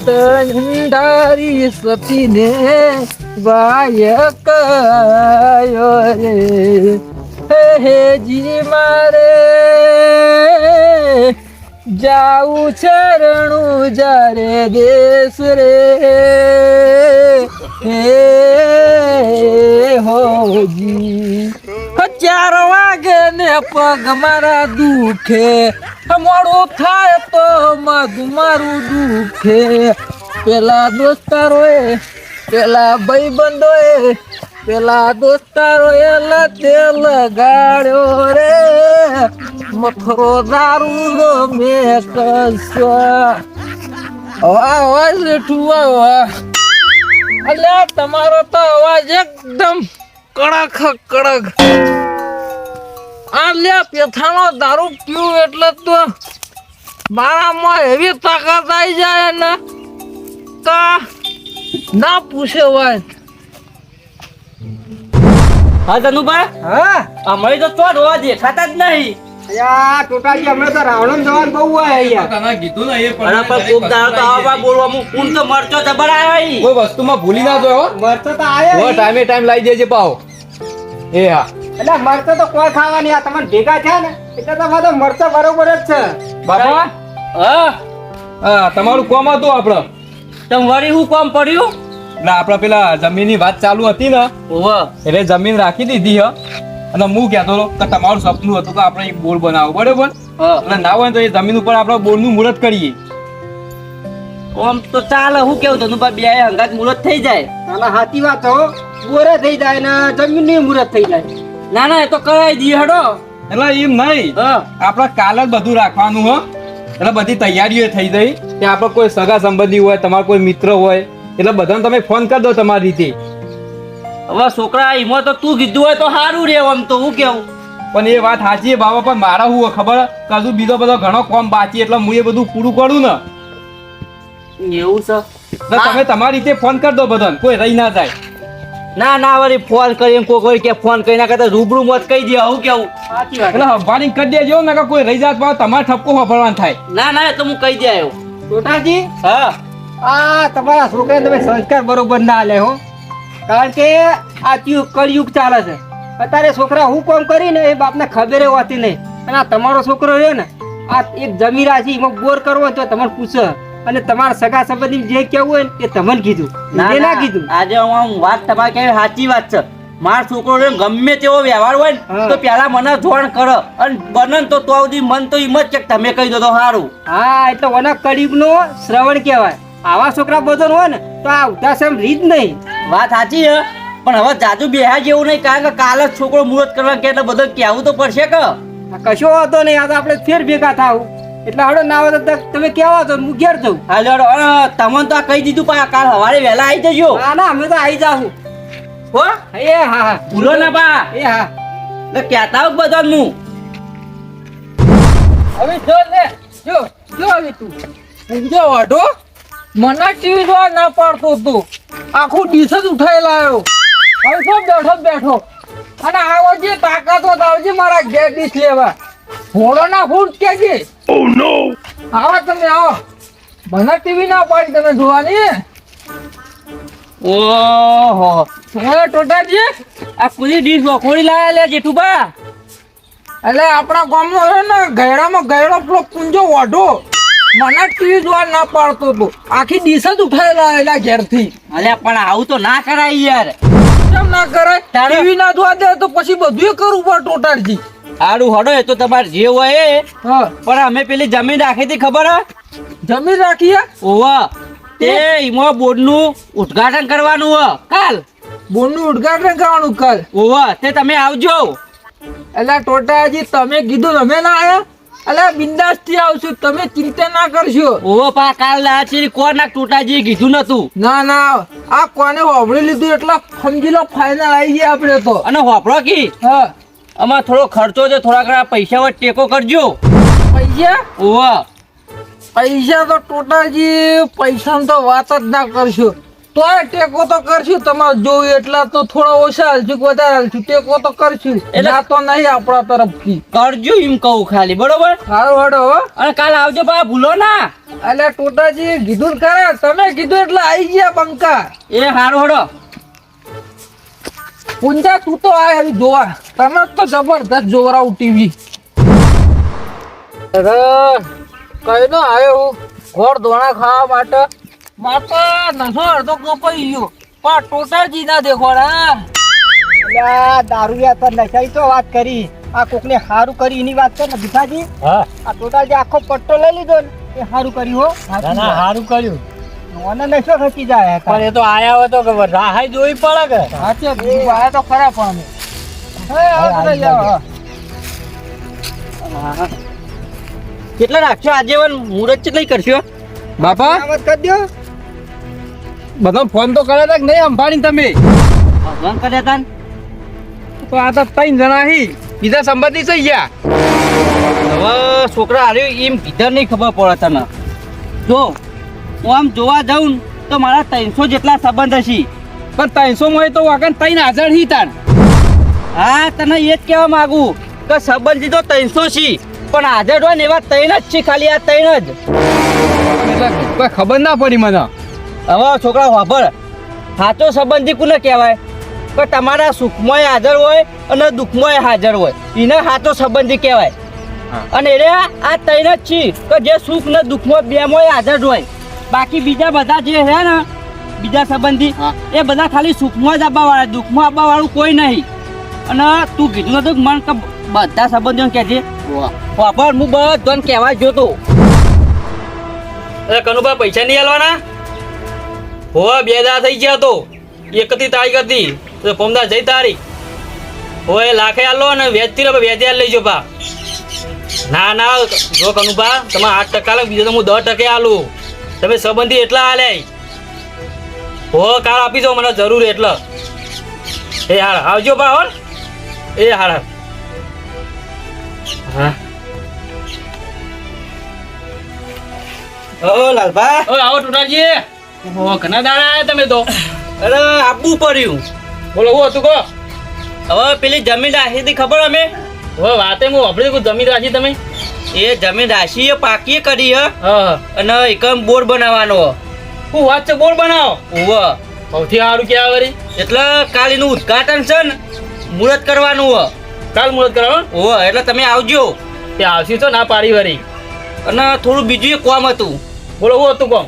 તંડારી સતીને Y કયો રે હે જી મારે જાઉં ચરણું જારે દેશ રે હે હોજી 4 વાગે ને પગ મારા દુખે મોડું થાય તો મારું દુખે પેલા દોસ્તારોએ પેલા ભાઈબંધોએ પેલા દોસ્તારોએ લતે લગાડ્યો રે મથરો દારૂ મેં કસો અવાજ લેઠું અલ્યા તમારો તો અવાજ એકદમ કડક કડક આલ્યા પેથાનો દારૂ પીવું એટલે તો મારામાં એવી તાકાત આવી જાય ને તો ના પૂછે વાત. હા ધનુભાઈ, હા અમારી તો તો રોવા દેખાતા જ નહીં. યાર ટોટાજી હમણાં તો રાવણ જવાન બહુ હોય યાર. તને કીધું ને એ પણ કોક દાડો તો આવા બોલવામાં કોણ તો મરચો જબર આવ્યો. કોઈ વસ્તુમાં ભૂલી ના જોયો. મરતો તો આયા ઓ ટાઈમે ટાઈમ લાવી દેજે પાવ. એ હા એટલે મરતો તો કોઈ ખાવાની આ તમને ભેગા થયા ને એટલે તો મારે મરતો બરોબર જ છે. બાપા હા હા તમારું કોમ હતું આપણે તમ વળી હું કોમ પડ્યું એટલે આપણે પેલા જમીનની વાત ચાલુ હતી ને ઓવા એટલે જમીન રાખી દીધી હ અને હું કહેતો હતો કે તમારું સપનું હતું કે આપણે એક બોર બનાવો બરોબર એટલે ના હોય તો એ જમીન ઉપર આપણે બોરનું મુહૂર્ત કરીએ. ઓમ તો ચાલે. હું કેવું ધનુભાઈ બે હંગાત મુહૂર્ત થઈ જાય. આના સાચી વાત હો બોરે થઈ જાય ને જમીનની મુહૂર્ત થઈ જાય. ના ના એ તો કરાવી દઈએ હેડો. એટલે એમ નહીં આપણે કાલ જ બધું રાખવાનું હ એટલે બધી તૈયારીઓ થઈ ગઈ કે આપણે કોઈ સગા સંબંધી હોય તમારો કોઈ મિત્ર હોય એટલે બધાને તમે ફોન કરી દો તમારી રીતે. હવે છોકરા એમાં તો તું કીધું હોય તો સારું રે. આમ તો હું કેવું પણ એ વાત સાચી બાબા પણ મારા હું ખબર કજુ બીજો બધો ઘણો કોમ બાકી એટલે હું એ બધું પૂરું કરું ને એવું છે. એટલે તમે તમારી રીતે ફોન કરી દો બધાને કોઈ રહી ના જાય. ના ના વળી ફોન કરીને કોઈ કે ફોન કરી ના કરતા રૂબરૂ મત કહી દે. હું કેવું સાચી વાત. એટલે હંભારી કરી દેજો ને કે કોઈ રહી જાત પાછો તમારે ઠપકો વાપરવાનું થાય. ના ના એ તો હું કહી દે આવ્યો. ટોટાજી હા આ તમારા છોકરાને તમે સંસ્કાર બરોબર ના આલે હો કારણ કે આ કળયુગ ચાલે છે. અત્યારે છોકરા હું કામ કરીને એ બાપને ખબર હોતી નહીં અને આ તમારો છોકરો રહ્યો ને આ એક જમી રાશિ એમાં બોર કરવો તો તમને પૂછે અને તમારા સગા સંબંધી જે કેવું હોય ને એ તમને કીધું એ ના કીધું. આજે હું વાત તમારી કહેવી સાચી વાત છે. મારો છોકરો ગમે તેવો વ્યવહાર હોય ને તો પેલા મને જોણ કરો અને બને તો સુધી મન તો એમ જ કે તમે કહી દો તો સારું. હા એટલે ઓના કળયુગનો શ્રવણ કહેવાય. આવા છોકરા બધો હોય ને તો આ ઉદાસમ રીત નહીં. વાત સાચી છે પણ હવે જાજુ બેહા જેવું નહીં કારણ કે કાલે જ છોકરો મુહૂર્ત કરવા કે એટલે બધું કહેવું તો પડશે કે કશો વાંધો નહીં. આ તો આપણે ફેર ભેગા થાવ એટલે હડો ના આવે તો તમે કેવા છો હું ઘેર જઉં. હાલો તમને તો આ કહી દીધું પણ કાલ સવારે વહેલા આવી જજો. ના ના અમે તો આવી જાઉં. હો એ હા હા ભૂલો ના બા. એ હા એટલે કહેતા આવું બધા હું હવે જો ને જો હવે તું જો વાઢો મને ટીવી જોવા ના પાડતો તું આખું ડીશ જ ઉઠાઈ લાવ્યો. હવે શું બેઠો અને આવો જે તાકાત હોત આવજે મારા ઘેર ડીશ લેવા. ઘોડો ના ફૂટ કે છે. ઓ નો આવો તમે આવો મને ટીવી ના પાડી તમે જોવાની. ઓહો ટોટાજી આ કુલી ડીશ વખોડી લાયા લે જેઠુબા. એટલે આપણા ગામમાં છે ને ગયડામાં ગયડો પેલો કુંજો વાઢો મને ટીવી જોવા ના પાડતો હતો આખી ડીશ જ ઉઠાયેલા એલા ઘેરથી. અલ્યા પણ આવું તો ના કરાય યાર. કેમ ના કરાય? ટીવી ના જોવા દે તો પછી બધું કરવું પડે ટોટાજી. સારું હડો એ તો તમારે જે હોય એ. હા પણ અમે પેલી જમીન રાખી હતી ખબર હે? જમીન રાખીએ ઓવા તે એમાં બોર્ડનું ઉદ્ઘાટન કરવાનું હે કાલ. બોર્ડનું ઉદ્ઘાટન કરવાનું કાલ. ઓવા તે તમે આવજો. એટલે ટોટાજી તમે કીધું તમે ના આયા એટલે બિંદાસ થી આવશું તમે ચિંતા ના કરશો. ઓવો પા કાલ લાચી કોણ ના ટોટાજી કીધું નતું. ના ના આ કોને વાપરી લીધું એટલે સમજી લો ફાઇનલ આવી ગયા આપણે તો. અને હોપડો કી હા આમાં થોડો ખર્ચો છે થોડા ઘણા પૈસા વચ્ચે ટેકો કરજો. પૈસા ઓવા પૈસા તો ટોટાજી પૈસાની તો વાત જ ના કરશો. તોય ટેકો તો કરશું તમારે જોવું એટલે તો થોડા ઓછા હાલશું કે વધારે હાલશું ટેકો તો કરશું એટલે- ના તો નહીં આપણા તરફથી કરજો એમ કહું ખાલી બરોબર સારું હડો હો અને કાલ આવજો બા ભૂલો ના એટલે ટોટાજી કીધું ને ખરા તમે કીધું એટલે આવી ગયા બંકા એ હારું હડો પૂંજા તું તો આ હવે જોવા તમે તો જબરદસ્ત જોવરાવ ટીવી અરે કઈ નો આવ્યો હું ઘોડ ધોણા ખાવા માટે માતા નસો અડધો કપાઈ ગયો પણ ટોટાજી ના દેખોડા દારૂ તો નશાઈ તો વાત કરી આ કોકને સારું કરી એની વાત કર ને ભીખાજી હા આ ટોટાજી આખો પટ્ટો લઈ લીધો ને એ સારું કર્યું હો ના ના સારું કર્યું મને નશો ખસી જાય પણ એ તો આયા હોય તો ખબર રાહ જોવી પડે કે સાચે આ તો ખરા પણ કેટલા રાખશો આજીવન મુહૂર્ત કેટલી કરશો બાપા કરી દો બધો ફોન તો કર્યા હતા કે નહીં અંબાણી તમે ભગવાન કર્યા તા ને? તો આ તો 3 જણા હી બીજા સંબંધી થઈ ગયા હવે છોકરા હાર્યો એમ કીધા નહીં ખબર પડે તને જો હું આમ જોવા જાઉં ને તો મારા 300 જેટલા સંબંધ હશે પણ 300 માં તો વાગન 3000 હી તાન હા તને એ જ કહેવા માંગુ કે સંબંધી તો 300 છે પણ હાજર હોય ને એવા 3 જ છે ખાલી આ 3 જ એટલે કોઈ ખબર ના પડી મને હવે છોકરા વાપર સાચો સંબંધી કોને કહેવાય કે તમારા સુખમાં હાજર હોય અને દુઃખમાં હાજર હોય એને સાચો સંબંધી કહેવાય અને એ આ 3 જ છે કે જે સુખ ને દુઃખમાં બેમાં હાજર હોય બાકી બીજા બધા જે છે ને બીજા સંબંધી એ બધા ખાલી સુખમાં જ આવવા વાળા દુઃખમાં આવવા વાળું કોઈ નહીં અને તું કીધું નતું કે મન કે બધા સંબંધીઓ કહેજે વાપર હું બધાને કહેવા જોતો કનુભા પૈસા નહીં આલવાના હો 2 દાડા થઈ ગયા તો 31 તારીખ હતી તો પમદા જઈ તારીખ હોય લાખે આલો ને વેચતી રહો વેચી આલ લઈ જો પા ના ના જો કનુભા તમે 8% લે બીજો તો હું 10% આલું તમે સંબંધી એટલા આલે હો કાલ આપી દો મને જરૂર એટલે એ હાર આવજો પા હો એ હાર હા ઓ લાલભા ઓ આવો ટુટાજી ઓ ઘણા દાડા આયા તમે તો અરે આપવું પડ્યું બોલો હું હતું કહો હવે પેલી જમીન રાશી હતી ખબર અમે હવે વાતે હું આપણે કોઈ જમીન રાખી તમે એ જમીન રાશિ એ પાકી કરી હે હા અને એકમ બોર બનાવવાનો હું વાત છે બોર બનાવો ઓવ સૌથી સારું ક્યાં વળી એટલે કાલ એનું ઉદ્ઘાટન છે ને મુહૂર્ત કરવાનું હે કાલ મુહૂર્ત કરાવો ઓવ એટલે તમે આવજો તે આવશી તો ના પાડી વળી અને થોડું બીજું એક કામ હતું બોલો હું હતું કોમ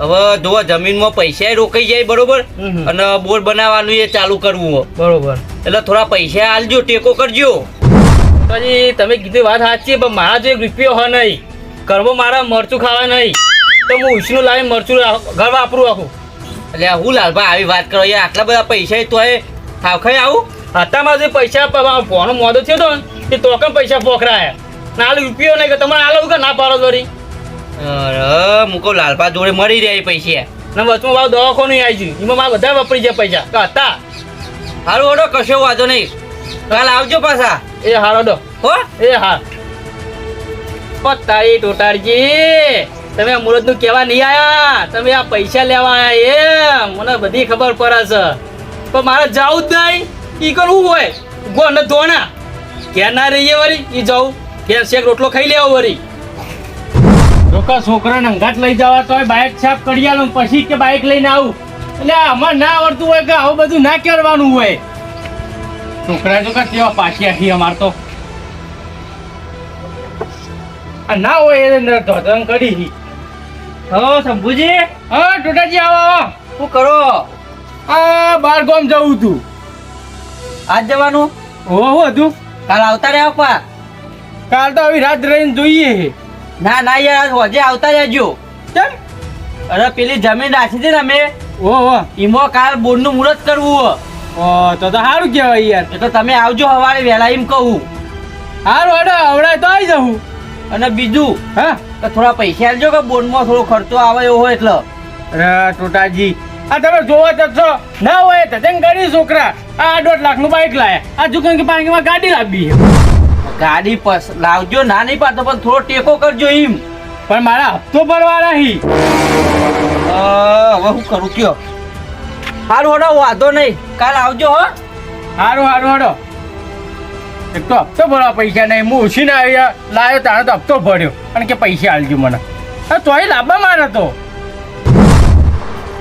હવે જો જમીનમાં પૈસા રોકાઈ જાય બરોબર હમ. અને બોર બનાવવાનું એ ચાલુ કરવું હે બરોબર એટલે થોડા પૈસા આલજો ટેકો કરજો પછી તમે કીધી વાત સાચી પણ મારા જો 1 રૂપિયો હોય નહીં ઘરમાં મારા મરચું ખાવા નહીં તો હું ઉછનું લાવી મરચું ઘર વાપરું આખું એટલે હું લાલભાઈ આવી વાત કરો યાર આટલા બધા પૈસા તો એ ખાઈ આવું હતામાં જે પૈસા ફોનો મોદો થયો હતો ને તે તો કેમ પૈસા પોખરાયા ના હાલ રૂપિયો નહીં કે તમારે આલો કે ના પાડો વળી અરે મુકો લાલભા જોડે મળી રહ્યા એ પૈસા ને વચમાં ભાવ દવાખાનું આવી ગયું એમાં મારા બધા વાપરી ગયા પૈસા તો હતા હારું ઓડો કશો વાંધો નહીં કાલ આવજો પાછા એ હારો દો હો એ હા તારી ટોટારજી તમે મુહૂર્ત નું કેવા નહીં આયા તમે આ પૈસા લેવા આયા એમ મને બધી ખબર પડે છે પણ મારે જાવું જ નહીં ઈ કરવું હોય ગો ને ધોણા ક્યાં ના રહીએ વળી ઈ જાઉં ક્યાં શેક રોટલો ખાઈ લેવો વળી લોકો છોકરાને અંગાત લઈ જવા તોય બાઇક સાફ કરી આલું પછી કે બાઇક લઈને આવું એટલે અમારે ના આવડતું હોય કે આવું બધું ના કરવાનું હોય છોકરા તો કા કેવા પાછી આખી અમાર તો આ ના હોય એને ધોધન કરી હો શંભુજી હા ટોટાજી આવો આવો શું કરો આ બાર ગામ જવું તું આજ જવાનું હો હતું કાલ આવતા રહ્યા પા કાલ તો આવી રાત રહીને જોઈએ ના ના યાર હોજે આવતા રહેજો કેમ અરે પેલી જમીન રાખી હતી ને અમે ઓહો એમાં કાલ બોરનું મુહૂર્ત કરવું ઓ તો સારું કહેવાય યાર એટલે તમે આવજો સવારે વહેલા એમ કહું સારું હડો હવડાય તો આવી જવું અને બીજું હા તો થોડા પૈસા આપજો કે બોનમાં થોડો ખર્ચો આવે એવો હોય એટલે અરે ટોટાજી આ તમે જોવો તો છો ના હોય તો તેમ ગાડી છોકરા આ 1.5 લાખનું બાઇક લાયા આ દુકાન કે પાણીમાં ગાડી લાવી ગાડી લાવજો ના નહીં પાડતો પણ થોડો ટેકો કરજો એમ પણ મારા હપ્તો ભરવા નહીં હવે હું કરું કયો હારું હડો વાંધો નહીં કાલ આવજો હો હારું હાડો એક તો હપ્તો ભરવા પૈસા નહીં હું ઉછીને આવ્યા લાવ્યો તારે તો હપ્તો ભર્યો અને કે પૈસા આલજો મને તોય લાભા મારે તો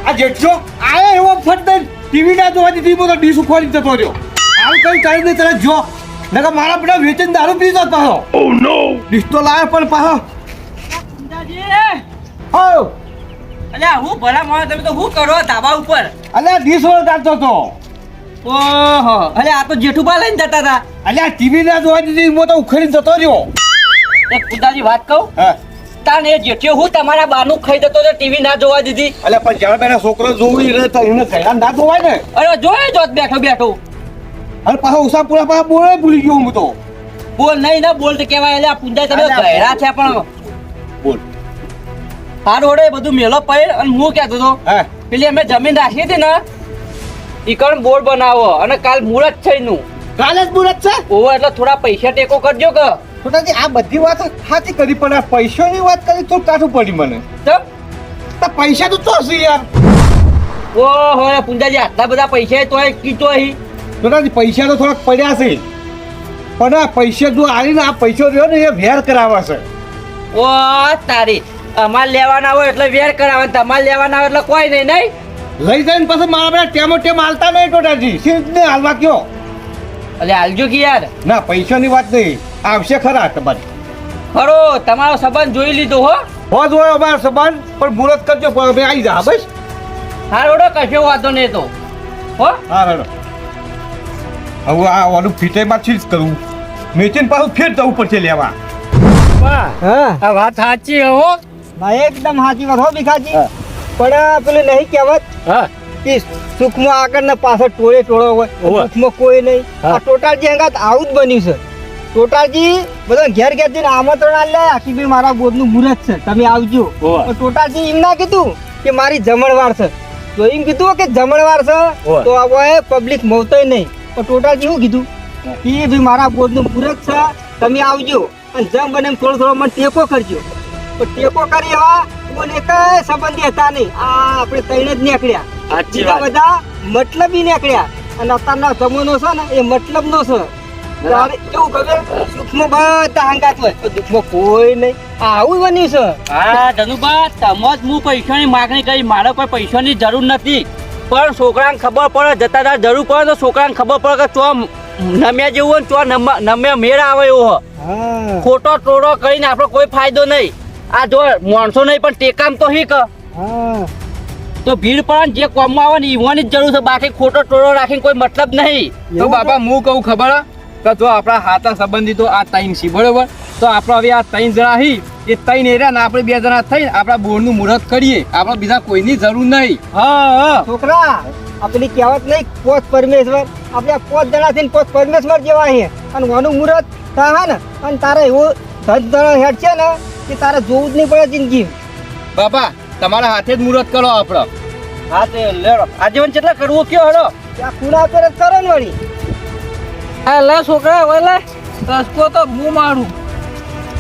આ જેઠો આયો એવો ફટ ટીવી ના જોવા દીધી તો ડીશ ઉખોડી જતો રહ્યો આવું કઈ કરી દે તરત જો નકર મારા પેલા વેચન દારૂ પી જતો પાછો ઓ નો ડીશ તો લાવે પણ પાછો હો અલ્યા હું ભલા માણસ તમે તો શું કરો ધાબા ઉપર અલ્યા ડીશ વાળો કાઢતો તો ઓહો અરે આ તો જેઠુબા લઈને જતા હતા અલ્યા ટીવી ના જોવા દીધી હું તો ઉખેડી જતો રહ્યો એક ખુદાજી વાત કહું હા તાન એ જેઠિયો હું તમારા બાનું ખાઈ જતો તો ટીવી ના જોવા દીધી અલ્યા પણ જ્યારે પેલા છોકરો જોવી રહે તો એને કહેલા ના જોવાય ને અરે જોયે જોત બેઠો અને પાછો ઉષા પૂરા પાછા બોલે ભૂલી ગયો હું તો બોલ નહીં ના બોલ તો કહેવાય એટલે આ પૂંજા તમે ગયડા છે પણ બોલ હારું હોડે બધું મેલો પડ અને હું કહેતો હતો હા પેલી અમે જમીન રાખી હતી ને ઈકણ બોર્ડ બનાવો અને કાલ મુહૂર્ત છે એનું કાલે જ મુરત છે ઓવો એટલે થોડા પૈસા ટેકો કરજો કે છોટાજી આ બધી વાત સાચી કરી પણ આ પૈસાની વાત કરી તો કાઠું પડી મને ચમ તો પૈસા તો છે યાર ઓહો પૂંજાજી આટલા બધા પૈસા તોય કીધો અહીં છોટાજી પૈસા તો થોડાક પડ્યા છે પણ આ પૈસા જો આવીને આ પૈસો રહ્યો ને એ વેર કરાવે છે ઓ તારી અમાર લેવાના હોય એટલે વેર કરાવે તમારે લેવાના હોય એટલે કોઈ નહીં નહીં લઈ જઈને પછી મારા બધા ટેમો ટેમ હાલતા નહીં ટોટાજી સીધ ને હાલવા કયો એટલે હાલજો કે યાર ના પૈસાની વાત નહીં આવશે ખરા તમારી ખરો તમારો સંબંધ જોઈ લીધો હો હો જોયો અમારો સંબંધ પણ મુહૂર્ત કરજો પણ અમે આવી જા બસ હારોડો કશો વાંધો નહીં તો હો હા રડો હવે આ ઓલું ફીટેમાં જ કરવું મેચીને પાછું ફેર જવું પડશે લેવા હા આ વાત સાચી હો ભાઈ એકદમ સાચી વાત હો ભીખાજી પણ પેલું નહીં કહેવત હા કે સુખમાં આગળ ને પાછળ ટોળો હોય સુખમાં કોઈ નહીં આ ટોટાલજી અંગાત આવું જ બન્યું છે ટોટાલજી બધા ઘેર જઈને આમંત્રણ આલે આખી ભાઈ મારા બોધનું મુહૂર્ત છે તમે આવજો પણ ટોટાલજી એમ ના કીધું કે મારી જમણવાર છે તો એમ કીધું કે જમણવાર છે તો હવે પબ્લિક મોવતોય નહીં પણ ટોટાલજી શું કીધું કે ભાઈ મારા બોધનું મુહૂર્ત છે તમે આવજો અને જેમ બને એમ થોડો મને ટેકો કરજો તો ટેકો કરી હા કોને કઈ સંબંધી હતા નહીં આ આપણે તૈણ જ નીકળ્યા સાચી બીજા બધા મતલબી નીકળ્યા અને અત્યારનો જમાનો છે ને એ મતલબનો છે તારે કેવું ખબર સુખમાં બધા હંગાત હોય તો દુઃખમાં કોઈ નહીં આવું બન્યું છે હા ધનુબા તમ જ હું પૈસાની માગણી કરી મારે કોઈ પૈસાની જરૂર નથી પણ છોકરાને ખબર પડે જતા તાર જરૂર પડે તો છોકરાને ખબર પડે કે ચો નમ્યા જેવું હોય ને ચો નમ્યા મેળ આવે એવો હા ખોટો ટોળો કરીને આપણો કોઈ ફાયદો નહીં આ જો માણસો નહીં પણ ટેકામ તો હીક હા તો ભીડ પણ જે કોમમાં આવે ને ઈવાની જ જરૂર છે બાકી ખોટો ટોળો રાખીને કોઈ મતલબ નહીં તો બાપા હું કહું ખબર કે જો આપણા હાથા સંબંધી તો આ ત્રણ છે બરોબર તો આપણે હવે આ ત્રણ જણા હી એ ત્રણ એરિયા ને આપણે બે જણા થઈને આપણા બોર્ડનું મુહૂર્ત કરીએ આપણે બીજા કોઈની જરૂર નહીં હા છોકરા આપણી કહેવત નહીં પોત પરમેશ્વર આપણે 5 જણા થઈને પોત પરમેશ્વર જેવા છે અને વાનું મુહૂર્ત થાય ને અને તારે એવું ધડ હેડ છે ને કે તારે જોવું જ નહીં પડે જિંદગી બાપા તમારા હાથે જ મુહૂર્ત કરો આપણે હા તે લેડો આજીવન કેટલા કરવું કયો હડો ત્યાં ખૂણા પર જ કરો ને વળી હા લે છોકરા હવે લે રસકો તો હું મારું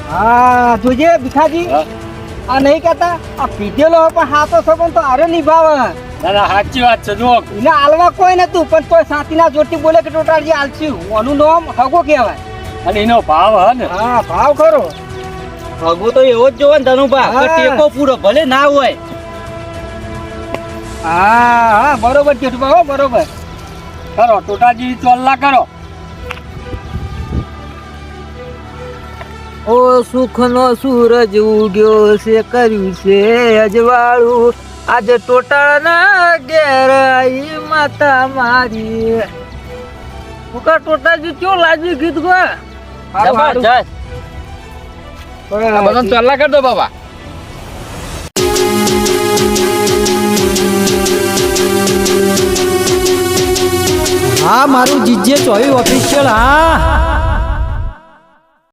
હા જોજે ભીખાજી આ નહીં કહેતા આ પીધેલો પણ હાથો સંબંધ તો હારે નિભાવે ના ના સાચી વાત છે જુઓ એને હાલવા કોઈ નતું પણ કોઈ સાથીના જોટી બોલે કે ટોટાલજી હાલશું ઓનું નામ હગો કહેવાય અને એનો ભાવ હે ને હા ભાવ ખરો ભગવો તો એવો જ જોવો ને ધનુભા કે હા. ટેકો પૂરો ભલે ના હોય હા હા બરોબર જેઠુભા હો બરોબર કરો ટોટાજી ચોલ્લા કરો ઓ સુખનો સૂરજ ઉડ્યો છે કર્યું છે અજવાળું આજે ટોટાળાના ઘેર આઈ માતા મારી મુકા ટોટાજી ક્યો લાજી ગીત ગો જબરજસ્ત બધા ચાલલા કરી દો બાબા હા મારું જીજે ચોવી ઓફિશિયલ હા